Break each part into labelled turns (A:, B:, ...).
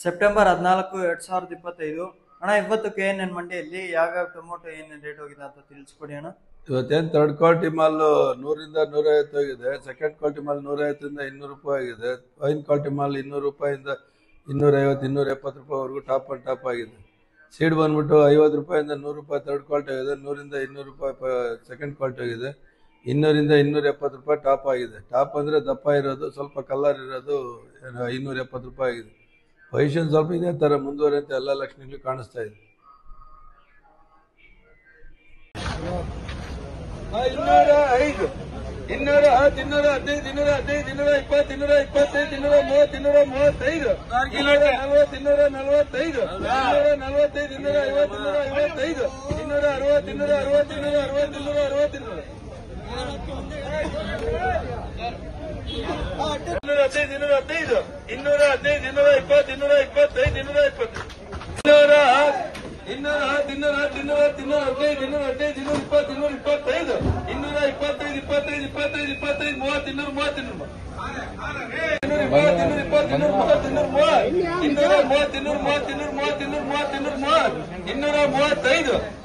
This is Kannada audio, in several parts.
A: ಸೆಪ್ಟೆಂಬರ್ 14, 2025 ಅಣ್ಣ. ಇವತ್ತು KNN ಮಂಡಿಯಲ್ಲಿ ಯಾವ್ಯಾವ ಟೊಮೊಟೊ ಏನೇನು ರೇಟ್ ಹೋಗಿದೆ ಅಂತ ತಿಳಿಸ್ಕೊಡಿ ಅಣ್ಣ.
B: ಇವತ್ತೇನು ಥರ್ಡ್ ಕ್ವಾಲಿಟಿ ಮಾಲ್ 100ರಿಂದ 150 ಹೋಗಿದೆ. ಸೆಕೆಂಡ್ ಕ್ವಾಲಿಟಿ ಮಾಲ್ 150ರಿಂದ 200 ರೂಪಾಯಿ ಆಗಿದೆ. ಫೈನ್ ಕ್ವಾಲಿಟಿ ಮಾಲ್ 200 ರೂಪಾಯಿಂದ 250, 270 ರೂಪಾಯಿವರೆಗೂ ಟಾಪ್ ಅಂಡ್ ಟಾಪ್ ಆಗಿದೆ. ಸೀಡ್ ಬಂದ್ಬಿಟ್ಟು 50 ರೂಪಾಯಿಂದ 100 ರೂಪಾಯಿ ಥರ್ಡ್ ಕ್ವಾಲಿಟಿ ಆಗಿದೆ. 100ರಿಂದ 200 ರೂಪಾಯಿ ಸೆಕೆಂಡ್ ಕ್ವಾಲಿಟಿ ಆಗಿದೆ. 200ರಿಂದ 270 ರೂಪಾಯಿ ಟಾಪ್ ಆಗಿದೆ. ಟಾಪ್ ಅಂದರೆ ದಪ್ಪ ಇರೋದು, ಸ್ವಲ್ಪ ಕಲರ್ ಇರೋದು 270 ರೂಪಾಯಿ ಆಗಿದೆ. ಪೊಸಿಷನ್ ಸ್ವಲ್ಪ ಇದೇ ಥರ ಮುಂದುವರಿಯುತ್ತೆ, ಎಲ್ಲ ಲಕ್ಷಣಗಳು ಕಾಣಿಸ್ತಾ ಇದೆ. 205, 210, 215, 215, 220, 225, 230, 235, 240, 245,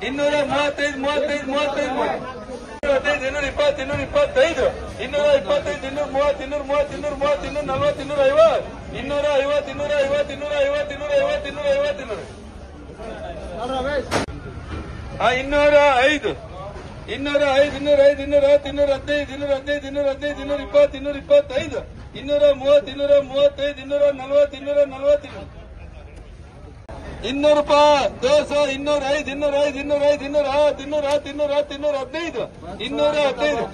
B: 245, 250, 255, 260, 260, 215, 215, 220, 225, 220, 200 ರೂಪಾಯಿ ದೋಸೆ 205, 205, 205, 210, 210, 210, 215, 215.